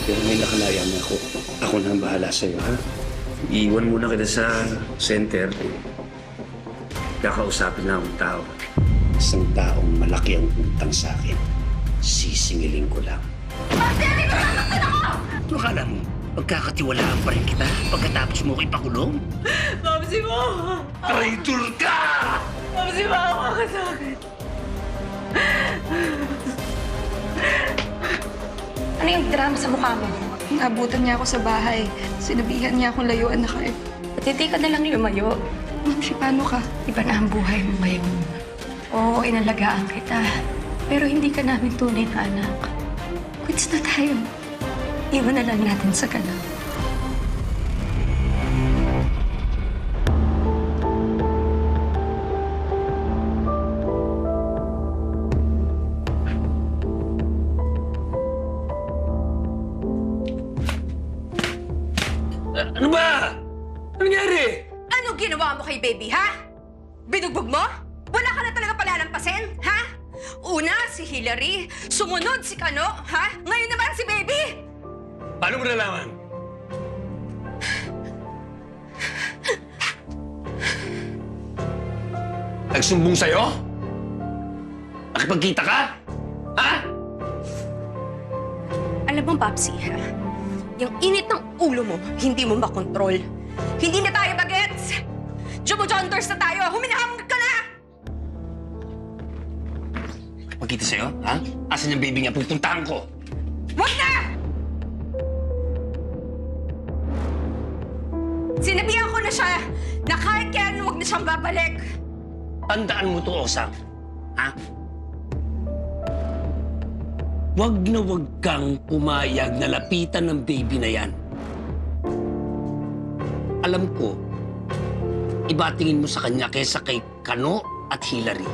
Pero may nakalaya na ako. Ako na ang bahala sa'yo, ha? Iiwan muna kita sa center. Kakausapin na akong tao. Isang taong malaki ang utang sa akin. Sisingilin ko lang. Marcelo, nasasaktan ako! Ano akala mo? Pagkakatiwalaan pa rin kita pagkatapos mo ko ipakulong? Mamsi mo! Traitor ka! Mamsi, maawa ka sa akin. Ano yung drama sa mukha mo? Nabutan niya ako sa bahay. Sinabihan niya akong layuan na kayo. Hindi ka na lang lumayo. Ma'am, paano ka? Iba na ang buhay mo ngayon. Oo, inalagaan kita. Pero hindi ka namin tunay na anak. Quits na tayo. Iwan na lang natin sa kanal. Ano ba? Ano nangyari? Anong ginawa mo kay baby, ha? Binugbog mo? Wala ka na talaga palalampasin, ha? Una, si Hillary. Sumunod si Kano, ha? Ngayon naman si baby! Paano mo nalaman? Nagsumbong sa'yo? Nakipagkita ka? Ha? Alam mo, Papsi, ha? Yung init ng ulo mo, hindi mo makontrol. Hindi na tayo bagets! Jumbo-jondors na tayo! Huminahamog ka na! Nakipagkita sa'yo? Ha? Asan yung baby niya? Pupuntahan ko. Wag na! Sinabihan ko na siya na kahit kailan huwag na siyang babalik. Tandaan mo to, Osang. Ha? Wag na wag kang pumayag na lapitan ng baby na yan. Alam ko, iba tingin mo sa kanya kaysa kay Kano at Hillary.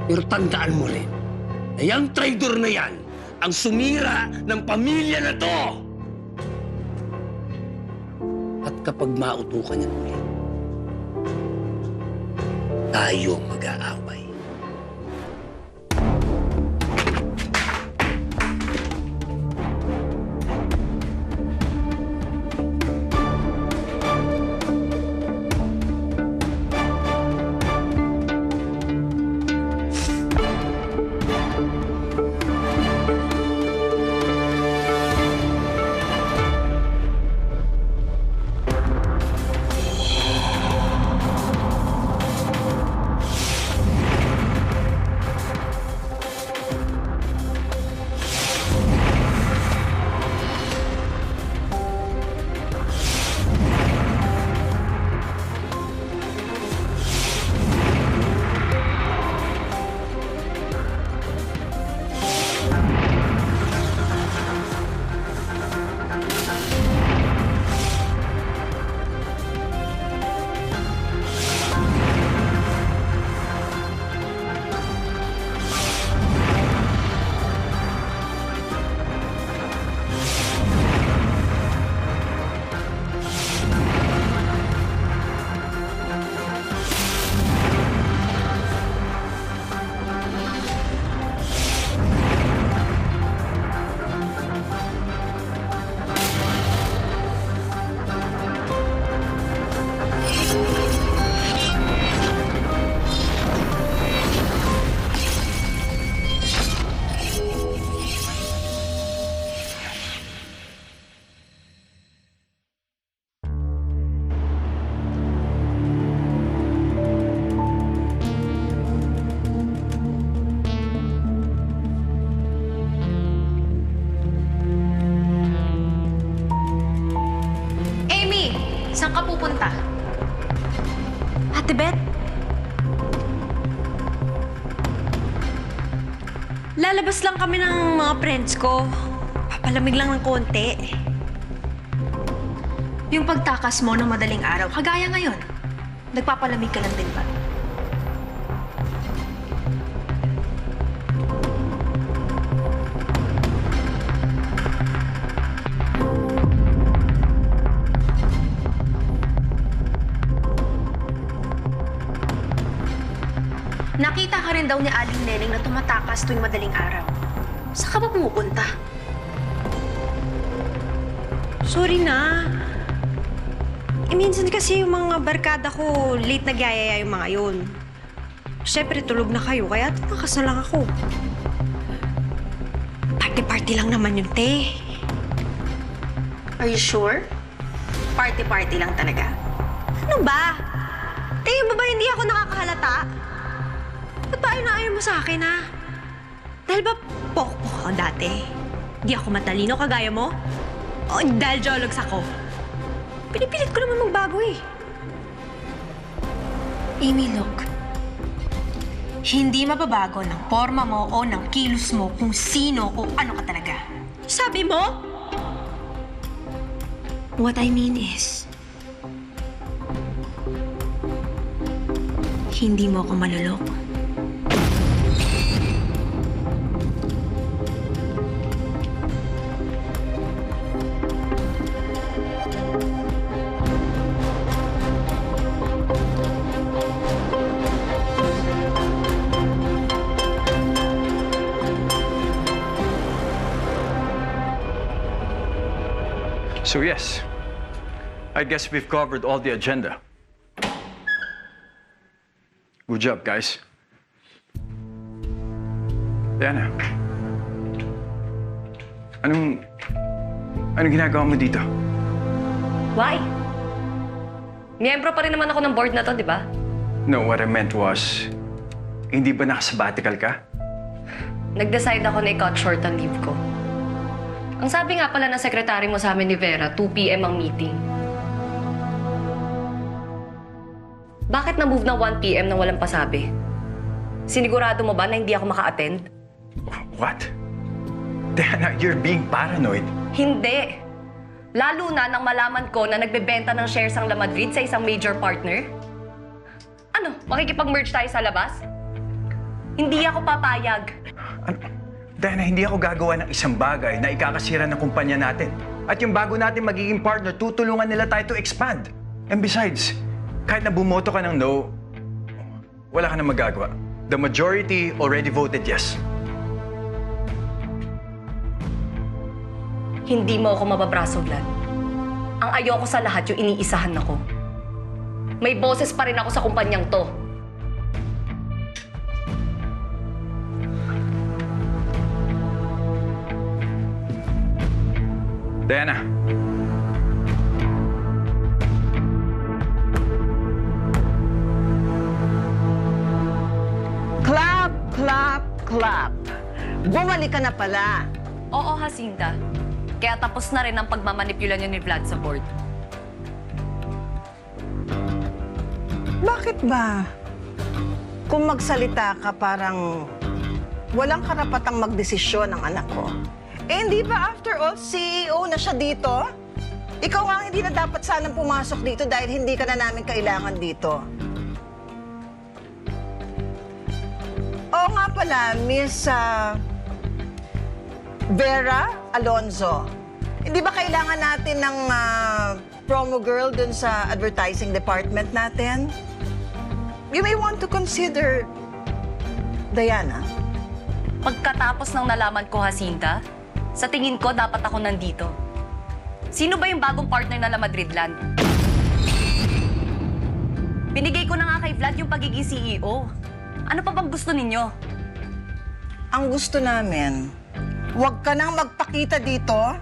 Pero tandaan mo rin na yung traitor na yan ang sumira ng pamilya na to. At kapag mautukan niya ulit, tayo mag-aaway. Saan ka pupunta? Ate Beth? Lalabas lang kami ng mga friends ko. Papalamig lang ng konti. Yung pagtakas mo ng madaling araw, kagaya ngayon, nagpapalamig ka lang din ba? Nakita ka rin daw ni Aling Neneng na tumatakas tuwing madaling araw. Saan ka ba pumupunta? Sorry na. Minsan kasi yung mga barkada ko, late nagyayaya yung mga yun. Siyempre, tulog na kayo, kaya nakas na lang ako. Party-party lang naman yun, te. Are you sure? Party-party lang talaga. Ano ba? Tingin mo ba hindi ako nakakahalata? Ba't ba ayaw na ayaw mo sa akin, ha? Dahil ba pokpok ako dati? Di ako matalino kagaya mo? O dahil jologs ako? Pinipilit ko naman magbago eh. Amy, look. Hindi mababago ng forma mo o ng kilos mo kung sino o ano ka talaga. Sabi mo? What I mean is, hindi mo ako maluloko. So yes, I guess we've covered all the agenda. Good job, guys. Diana, anong ginagawa mo dito? Why? Miyembro pa rin naman ako ng board na to, di ba? No, what I meant was, hindi ba nakasabbatical ka? Nag-decide ako na i-cut short ang leave ko. Ang sabi nga pala ng sekretary mo sa amin ni Vera, 2 p.m. ang meeting. Bakit na-move na 1 p.m. nang walang pasabi? Sinigurado mo ba na hindi ako maka-attend? What? Diana, you're being paranoid. Hindi. Lalo na nang malaman ko na nagbebenta ng shares ang La Madrid sa isang major partner. Ano, makikipag-merge tayo sa labas? Hindi ako papayag. Ano? Diana, hindi ako gagawa ng isang bagay na ikakasira ng kumpanya natin. At yung bago natin magiging partner, tutulungan nila tayo to expand. And besides, kahit na bumoto ka ng no, wala ka na magagawa. The majority already voted yes. Hindi mo ako mababraso, Vlad. Ang ayoko sa lahat yung iniisahan ako. May boses pa rin ako sa kumpanyang to. Diana. Clap, clap, clap. Bumalik ka na pala. Oo, Jacinta. Kaya tapos na rin ang pagmamanipula niyo ni Vlad sa board. Bakit ba? Kung magsalita ka parang walang karapatang magdesisyon ang anak ko. Eh, hindi ba after all, CEO na siya dito? Ikaw nga hindi na dapat sanang pumasok dito dahil hindi ka na namin kailangan dito. Oo nga pala, Miss Vera Alonzo. Hindi ba kailangan natin ng promo girl dun sa advertising department natin? You may want to consider Diana. Pagkatapos ng nalaman ko, Jacinta, sa tingin ko, dapat ako nandito. Sino ba yung bagong partner na La Madridland? Binigay ko na nga kay Vlad yung pagiging CEO. Ano pa bang gusto ninyo? Ang gusto namin, huwag ka nang magpakita dito.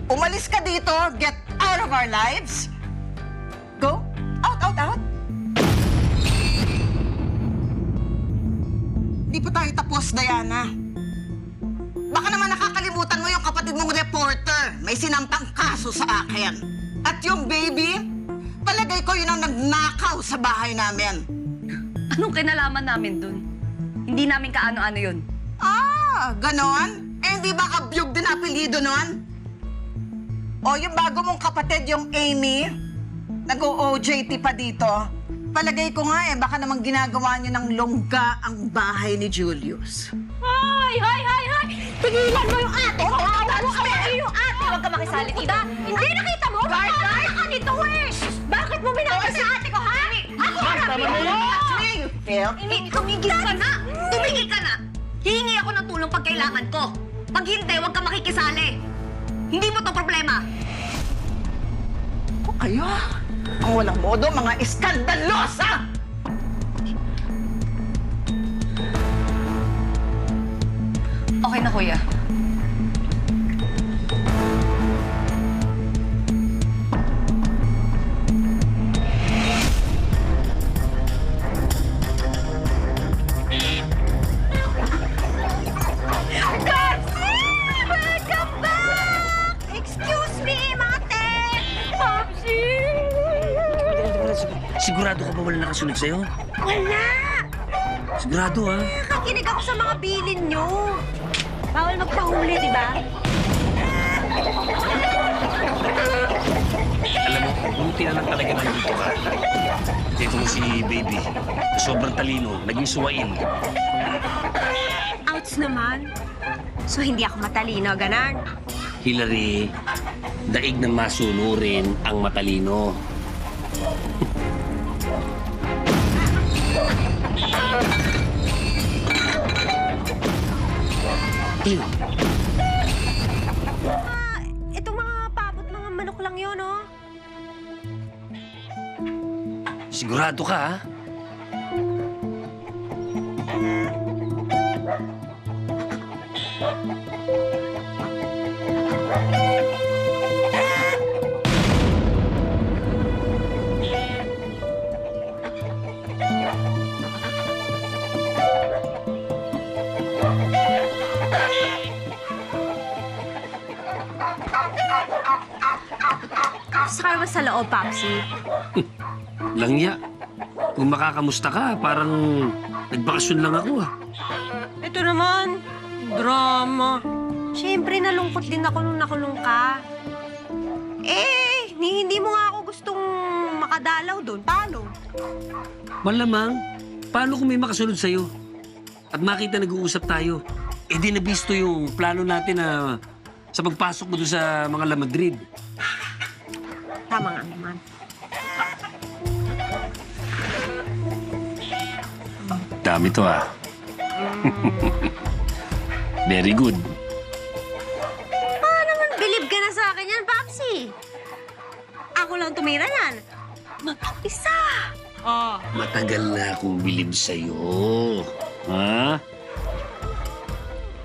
Umalis ka dito. Get out of our lives. Go. Out, out, out. Di pa tayo tapos, Diana. Baka naman nakakalimutan mo yung kapatid mong reporter. May sinampang kaso sa akin. At yung baby, palagay ko yun ang nagnakaw sa bahay namin. Anong kinalaman namin dun? Hindi namin kaano-ano yun. Ah, ganon? Eh, hindi ba kabyog din apelido nun? O, yung bago mong kapatid, yung Amy, nag-o-OJT pa dito. Palagay ko nga baka namang ginagawa niyo ng longga ang bahay ni Julius. Hoy! Hoy! Hoy! Hoy! Tigilan mo yung ate ko! Hawakan mo kami yung ate! Huwag ka makisali dito. Hindi nakita mo? Guard! Guard! Ka nito eh! Bakit mo binawal sa ate ko, ha? Ako harap mo! You feel? Tumigil ka na! Tumigil ka na! Hihingi ako ng tulong pag kailangan ko. Pag hindi, huwag ka makikisali. Hindi mo to problema. kayo. Ang walang modo, mga iskandalosa! Okay na, kuya. Excuse me, Mate! Sigurado ka ba wala nakasunod sa'yo? Wala! Sigurado, ha? Nakakinig ako sa mga bilin nyo. Bawal magpahuli, di ba? Alam mo, buti na lang talaga nandito ka. Ito mo si Baby. Sobrang talino, naging suwain. Outs naman. So, hindi ako matalino, ganon. Hillary, daig ng masunurin ang matalino. Itong mga papot, mga manok lang yun, oh. Sigurado ka, ha? Saka ba sa loob, Papsi? Langya. Kung makakamusta ka, parang nagbakasyon lang ako, ah. Ito naman, drama. Siyempre, nalungkot din ako nung nakulong ka. Hindi mo nga ako gustong makadalaw doon. Paano? Malamang, paano kung may makasunod sa'yo? At makita nag-uusap tayo? Eh di nabisto yung plano natin na sa pagpasok mo doon sa mga La Madrid. Tama nga naman. Dami to, ah. Very good. Naman, believe ka na sa akin yan, Papsi. Ako lang tumira yan. Isa. Matagal na akong bilib sa'yo. Ha?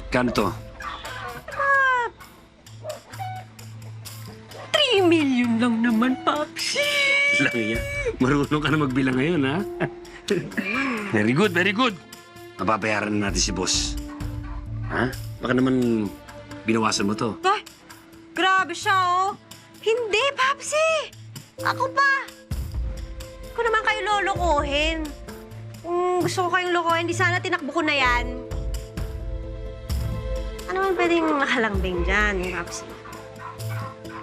Kano to? 3 million lang naman, Papsi. Lang yan. Marunong ka na magbilang ngayon, ha? Very good, very good. Mababayaran na natin si boss. Ha? Baka naman binawasan mo to. Ay, grabe siya, oh. Hindi, Papsi. Ako pa. Kung naman kayo lolokohin. Kung gusto ko kayong lokohin, di sana tinakbo ko na yan. Ano man pwedeng makalambing dyan, Papsi?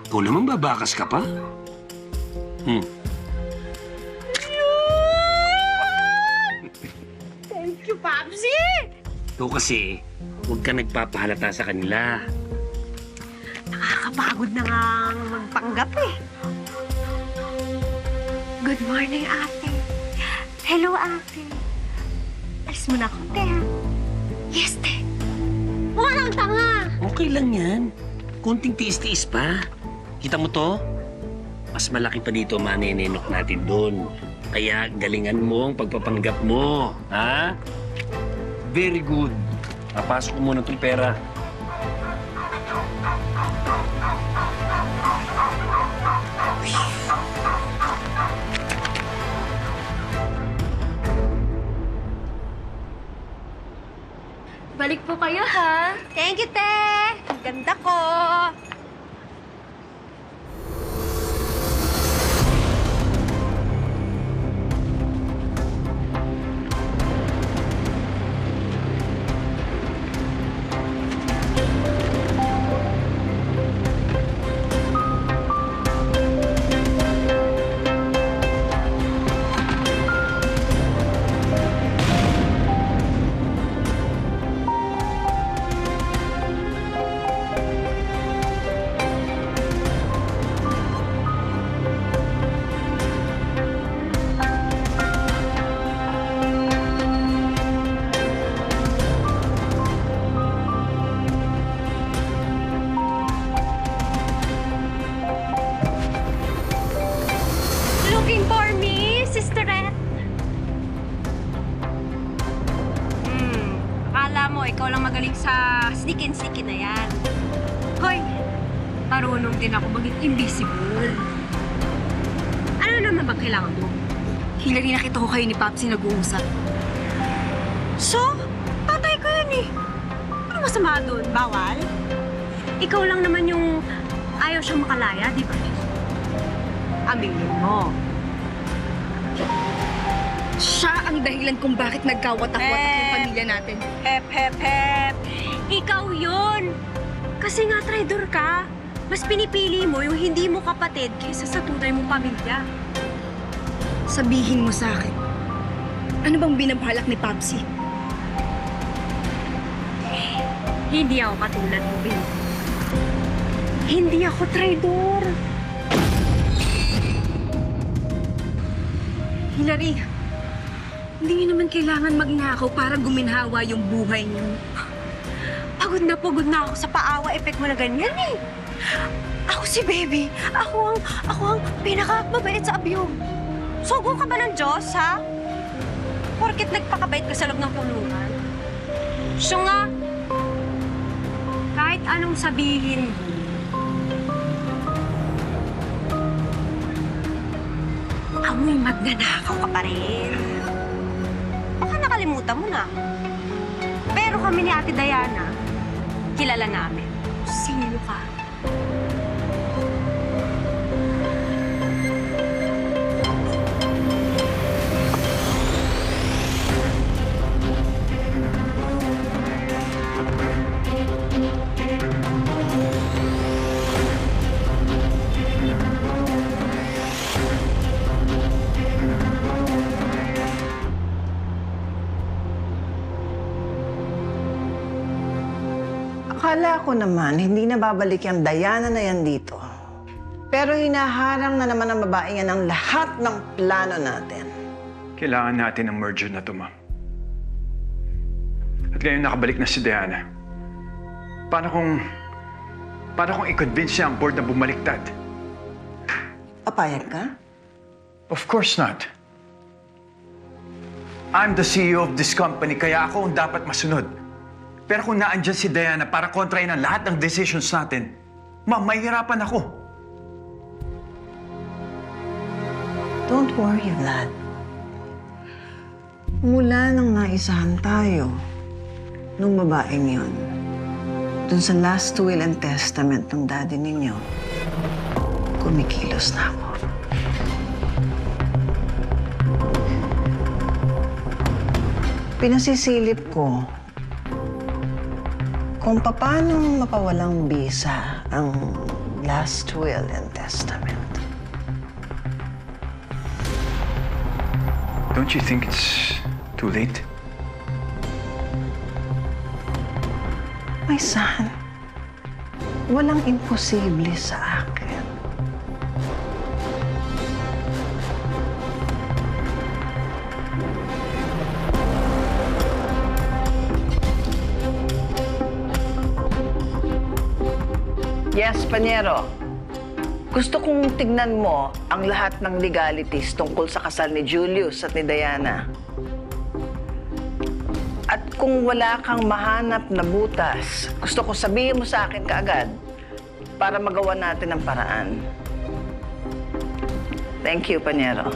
Ikaw naman babakas ka pa? Thank you, Papsi! Ikaw kasi, huwag ka nagpapahalata sa kanila. Nakakapagod na nga magpanggap eh. Good morning, ate. Hello, ate. Alis mo na ako, te. Yes, te. Walang tanga. Okay lang yan. Kunting tiis-tiis pa. Kita mo to? Mas malaki pa dito manenenok natin doon. Kaya galingan mo ang pagpapanggap mo. Ha? Very good. Papasok ko muna itong pera. Balik po kayo, ha? Thank you, te. Ang ganda ko. sa sneakin na yan. Hoy, marunong din ako maging invisible. Ano naman ba kailangan mo? Hillary, nakita ko kayo ni Papsi nag-uusap. So, patay ko yun eh. Ano masama doon? Bawal? Ikaw lang naman yung ayaw siyang makalaya, di ba? Aminin mo. Siya ang dahilan kung bakit nagkawatak-watak yung pamilya natin. Hep, hep, hep. Ikaw yun. Kasi nga, traidor ka. Mas pinipili mo yung hindi mo kapatid kaysa sa tunay mong pamilya. Sabihin mo sa akin, ano bang binabalak ni Papsi? Hindi ako katulad mo, Bill. Hindi ako traidor. Hillary, hindi niyo naman kailangan magnakaw para guminhawa yung buhay niyo. Pagod na ako sa paawa effect mo na ganyan eh. Ako si Baby. Ako ang pinaka-mabait sa abiyong. Sugo ka ba ng Diyos, ha? Porket nagpakabait ka sa loob ng kulungan. Siya nga, kahit anong sabihin mo, amoy magnanakaw ka pa rin. Baka nakalimutan mo na. Pero kami ni Ate Diana, kilala namin. Sino ka? Akala ko naman, hindi na babalik yung Diana na yan dito. Pero hinaharang na naman ang babae yan ang lahat ng plano natin. Kailangan natin ng merger na to, ma'am. At ngayon nakabalik na si Diana. Paano kung i-convince niya ang board na bumaliktad? Papayag ka? Of course not. I'm the CEO of this company, kaya ako ang dapat masunod. Pero kung naandyan si Diana para kontrahin ang lahat ng decisions natin, ma'am, mahihirapan ako. Don't worry, Vlad. Mula nang naisahan tayo nung babaeng yun, dun sa last will and testament ng daddy ninyo, kumikilos na ako. Pinasisilip ko kung paano mapawalang bisa ang last will and testament. Don't you think it's too late? My son, walang imposible sa akin. Yes, Panyero. Gusto kong tignan mo ang lahat ng legalities tungkol sa kasal ni Julius at ni Diana. At kung wala kang mahanap na butas, gusto ko sabihin mo sa akin kaagad para magawa natin ang paraan. Thank you, Panyero.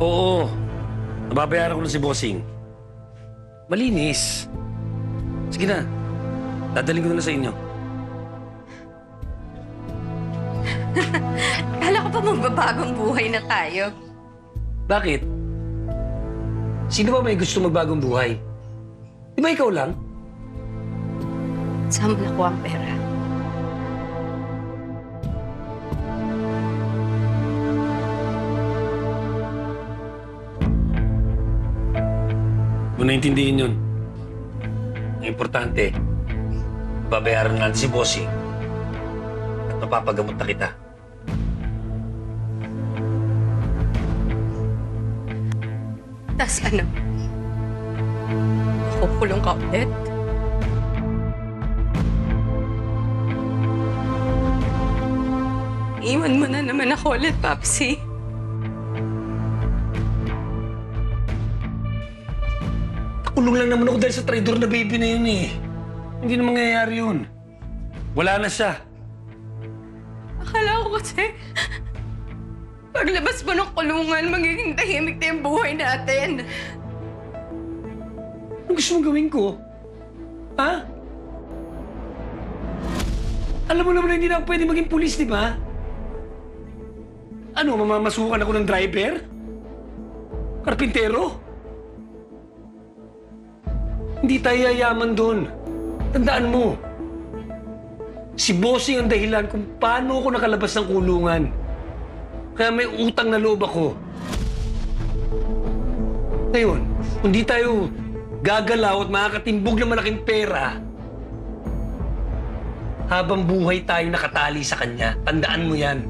Oo. Nababayaran ko na si Bossing. Malinis. Sige na. Dadaling ko na sa inyo. Kala ko pa magbabagong buhay na tayo. Bakit? Sino ba may gusto magbagong buhay? Di ba ikaw lang? Saan mo nakuha ang pera? Kung naintindihin yun, ang importante, babayaran natin si Bossing at mapapagamot na kita. Tas ano? Kukulong ka ulit? Iwan mo na naman ako ulit, Papsi. Kulong lang naman ako dahil sa traidor na baby na yun eh. Hindi na mangyayari yun. Wala na siya. Akala ko kasi, paglabas mo ng kulungan, magiging tahimik na yung buhay natin. Ano gusto mong gawin ko? Ha? Alam mo naman na hindi na ako pwede maging pulis, di ba? Ano, mamamasukan ako ng driver? Karpintero? Hindi tayo yayaman doon. Tandaan mo, si Bossing ang dahilan kung paano ako nakalabas ng kulungan. Kaya may utang na loob ako. Ngayon, kung di tayo gagalaw at makakatimbog ng malaking pera, habang buhay tayo nakatali sa kanya. Tandaan mo yan.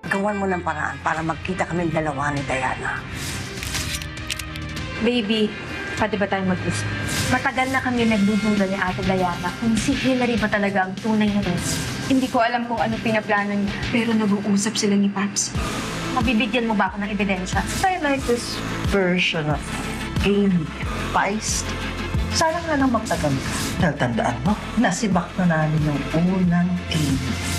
Gawan mo ng paraan para magkita kami dalawa ni Diana. Baby, pwede ba tayo mag-usap? Matagal na kami nagdududa ni Ate Diana kung si Hillary ba talaga ang tunay na Rose. Hindi ko alam kung ano pinaplano niya, pero nag-uusap sila ni Paps. Mabibigyan mo ba ako ng ebidensya? I like this version of Amy Feist. Sana nga lang magtagal ka. Dahil tandaan mo, nasibak na namin yung unang Amy.